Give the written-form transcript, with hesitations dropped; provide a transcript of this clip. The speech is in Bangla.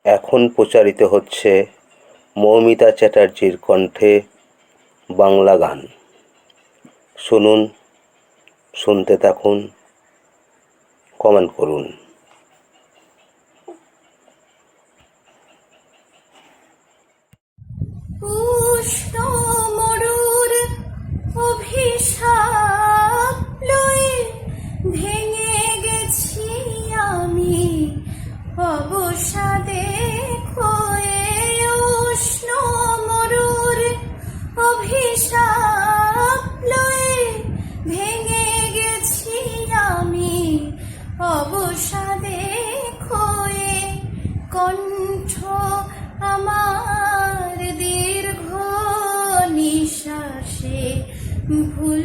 এখন প্রচারিত হচ্ছে মৌমিতা চ্যাটার্জির কণ্ঠে বাংলা গান। শুনুন, শুনতে থাকুন, কমেন্ট করুন। উষ্ণ মরুর অভিশাপ লয়ে ভেঙে গেছি আমি অবসাদে ক্ষয়ে। উষ্ণ মরুর অভিশাপ লয়ে ভেঙে গেছি আমি অবসাদে ক্ষয়ে। কণ্ঠ আমার দীর্ঘ নিঃশ্বাসে ভুল